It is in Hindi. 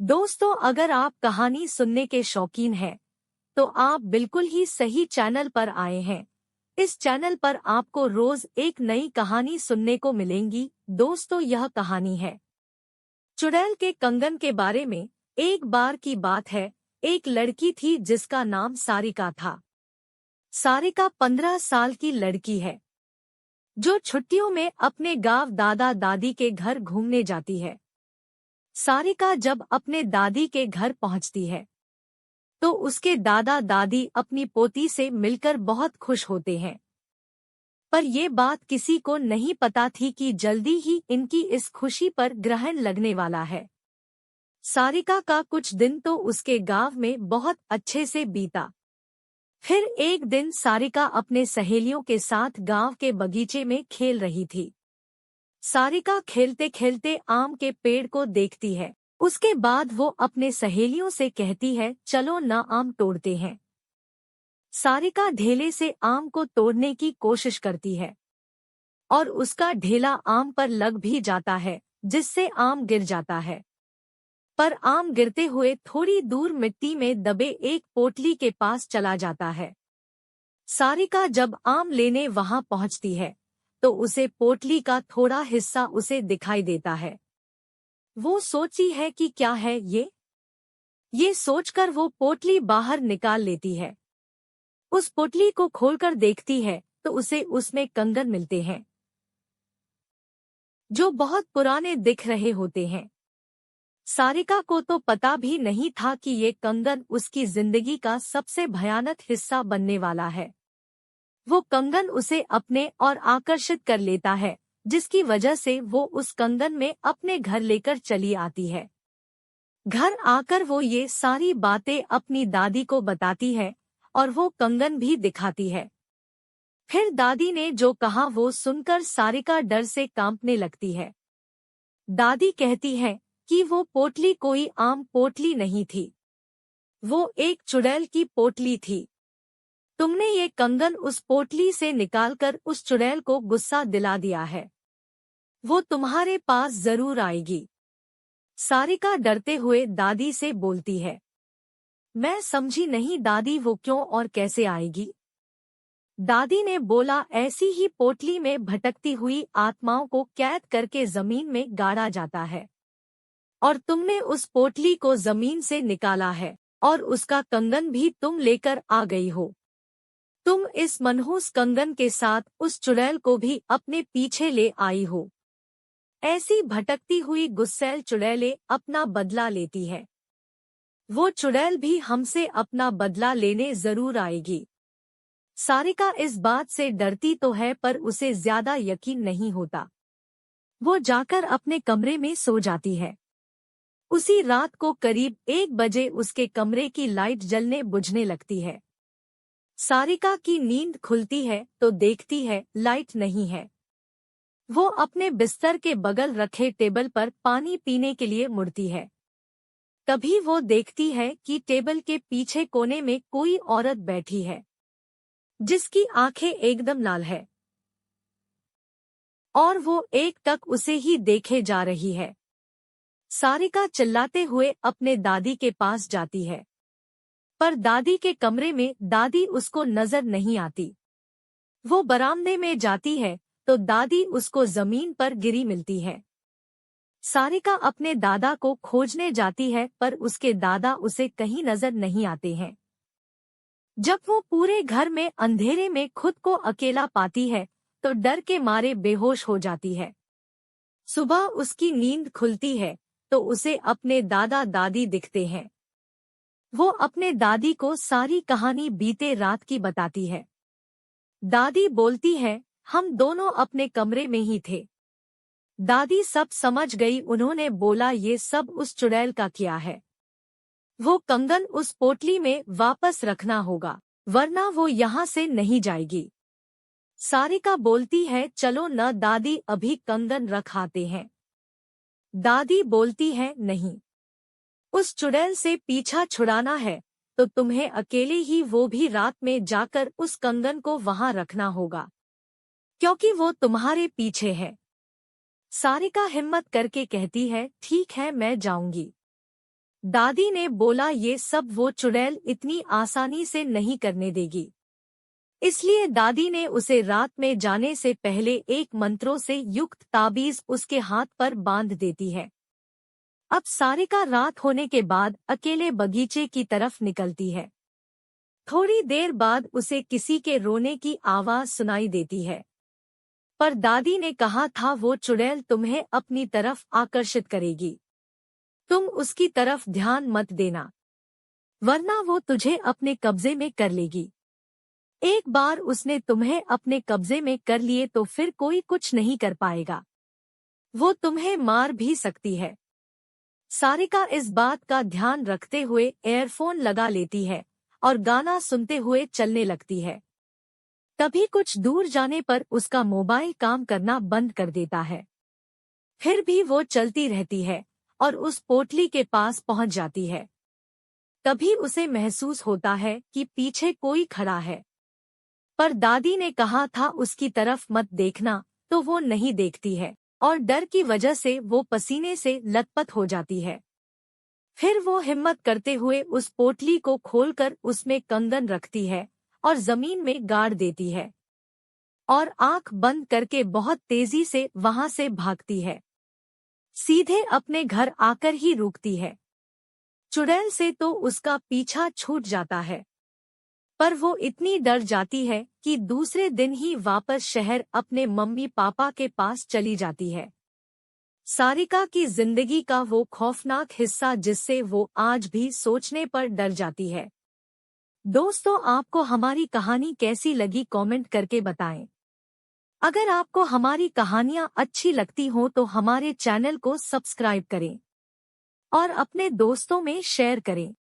दोस्तों, अगर आप कहानी सुनने के शौकीन हैं, तो आप बिल्कुल ही सही चैनल पर आए हैं। इस चैनल पर आपको रोज एक नई कहानी सुनने को मिलेंगी। दोस्तों, यह कहानी है चुड़ैल के कंगन के बारे में। एक बार की बात है, एक लड़की थी जिसका नाम सारिका था। सारिका 15 साल की लड़की है, जो छुट्टियों में अपने गांव दादा दादी के घर घूमने जाती है। सारिका जब अपने दादी के घर पहुंचती है, तो उसके दादा दादी अपनी पोती से मिलकर बहुत खुश होते हैं। पर ये बात किसी को नहीं पता थी कि जल्दी ही इनकी इस खुशी पर ग्रहण लगने वाला है। सारिका का कुछ दिन तो उसके गांव में बहुत अच्छे से बीता। फिर एक दिन सारिका अपने सहेलियों के साथ गांव के बगीचे में खेल रही थी। सारिका खेलते खेलते आम के पेड़ को देखती है। उसके बाद वो अपने सहेलियों से कहती है, चलो ना आम तोड़ते हैं। सारिका ढेले से आम को तोड़ने की कोशिश करती है और उसका ढेला आम पर लग भी जाता है, जिससे आम गिर जाता है। पर आम गिरते हुए थोड़ी दूर मिट्टी में दबे एक पोटली के पास चला जाता है। सारिका जब आम लेने वहां पहुंचती है, तो उसे पोटली का थोड़ा हिस्सा उसे दिखाई देता है। वो सोचती है कि क्या है ये सोचकर वो पोटली बाहर निकाल लेती है। उस पोटली को खोलकर देखती है तो उसे उसमें कंगन मिलते हैं, जो बहुत पुराने दिख रहे होते हैं। सारिका को तो पता भी नहीं था कि ये कंगन उसकी जिंदगी का सबसे भयानक हिस्सा बनने वाला है। वो कंगन उसे अपने और आकर्षित कर लेता है, जिसकी वजह से वो उस कंगन में अपने घर लेकर चली आती है। घर आकर वो ये सारी बातें अपनी दादी को बताती है और वो कंगन भी दिखाती है। फिर दादी ने जो कहा वो सुनकर सारिका डर से कांपने लगती है। दादी कहती है कि वो पोटली कोई आम पोटली नहीं थी, वो एक चुड़ैल की पोटली थी। तुमने ये कंगन उस पोटली से निकालकर उस चुड़ैल को गुस्सा दिला दिया है। वो तुम्हारे पास जरूर आएगी। सारिका डरते हुए दादी से बोलती है। मैं समझी नहीं दादी, वो क्यों और कैसे आएगी? दादी ने बोला, ऐसी ही पोटली में भटकती हुई आत्माओं को कैद करके जमीन में गाड़ा जाता है, और तुमने उस पोटली को जमीन से निकाला है और उसका कंगन भी तुम लेकर आ गई हो। तुम इस मनहूस कंगन के साथ उस चुड़ैल को भी अपने पीछे ले आई हो। ऐसी भटकती हुई गुस्सैल चुड़ैलें अपना बदला लेती है। वो चुड़ैल भी हमसे अपना बदला लेने जरूर आएगी। सारिका इस बात से डरती तो है, पर उसे ज्यादा यकीन नहीं होता। वो जाकर अपने कमरे में सो जाती है। उसी रात को करीब 1 बजे उसके कमरे की लाइट जलने बुझने लगती है। सारिका की नींद खुलती है तो देखती है लाइट नहीं है। वो अपने बिस्तर के बगल रखे टेबल पर पानी पीने के लिए मुड़ती है। तभी वो देखती है कि टेबल के पीछे कोने में कोई औरत बैठी है, जिसकी आंखें एकदम लाल है, और वो एकटक उसे ही देखे जा रही है। सारिका चिल्लाते हुए अपने दादी के पास जाती है, पर दादी के कमरे में दादी उसको नजर नहीं आती। वो बरामदे में जाती है तो दादी उसको जमीन पर गिरी मिलती है। सारिका अपने दादा को खोजने जाती है, पर उसके दादा उसे कहीं नजर नहीं आते हैं। जब वो पूरे घर में अंधेरे में खुद को अकेला पाती है, तो डर के मारे बेहोश हो जाती है। सुबह उसकी नींद खुलती है तो उसे अपने दादा दादी दिखते हैं। वो अपने दादी को सारी कहानी बीते रात की बताती है। दादी बोलती है, हम दोनों अपने कमरे में ही थे। दादी सब समझ गई। उन्होंने बोला, ये सब उस चुड़ैल का किया है। वो कंगन उस पोटली में वापस रखना होगा, वरना वो यहाँ से नहीं जाएगी। सारिका बोलती है, चलो न दादी, अभी कंगन रख आते हैं। दादी बोलती है, नहीं, उस चुड़ैल से पीछा छुड़ाना है तो तुम्हें अकेले ही, वो भी रात में जाकर उस कंगन को वहां रखना होगा, क्योंकि वो तुम्हारे पीछे है। सारिका हिम्मत करके कहती है, ठीक है, मैं जाऊंगी। दादी ने बोला ये सब वो चुड़ैल इतनी आसानी से नहीं करने देगी। इसलिए दादी ने उसे रात में जाने से पहले एक मंत्रों से युक्त ताबीज उसके हाथ पर बांध देती है। अब सारिका रात होने के बाद अकेले बगीचे की तरफ निकलती है। थोड़ी देर बाद उसे किसी के रोने की आवाज सुनाई देती है। पर दादी ने कहा था वो चुड़ैल तुम्हें अपनी तरफ आकर्षित करेगी। तुम उसकी तरफ ध्यान मत देना, वरना वो तुझे अपने कब्जे में कर लेगी। एक बार उसने तुम्हें अपने कब्जे में कर लिए तो फिर कोई कुछ नहीं कर पाएगा। वो तुम्हें मार भी सकती है। सारिका इस बात का ध्यान रखते हुए एयरफोन लगा लेती है और गाना सुनते हुए चलने लगती है। तभी कुछ दूर जाने पर उसका मोबाइल काम करना बंद कर देता है। फिर भी वो चलती रहती है और उस पोटली के पास पहुंच जाती है। तभी उसे महसूस होता है कि पीछे कोई खड़ा है। पर दादी ने कहा था उसकी तरफ मत देखना, तो वो नहीं देखती है और डर की वजह से वो पसीने से लथपथ हो जाती है। फिर वो हिम्मत करते हुए उस पोटली को खोलकर उसमें कंगन रखती है और जमीन में गाड़ देती है और आंख बंद करके बहुत तेजी से वहां से भागती है। सीधे अपने घर आकर ही रुकती है। चुड़ैल से तो उसका पीछा छूट जाता है, पर वो इतनी डर जाती है कि दूसरे दिन ही वापस शहर अपने मम्मी पापा के पास चली जाती है। सारिका की जिंदगी का वो खौफनाक हिस्सा जिससे वो आज भी सोचने पर डर जाती है। दोस्तों, आपको हमारी कहानी कैसी लगी कमेंट करके बताएं। अगर आपको हमारी कहानियाँ अच्छी लगती हों तो हमारे चैनल को सब्सक्राइब करें और अपने दोस्तों में शेयर करें।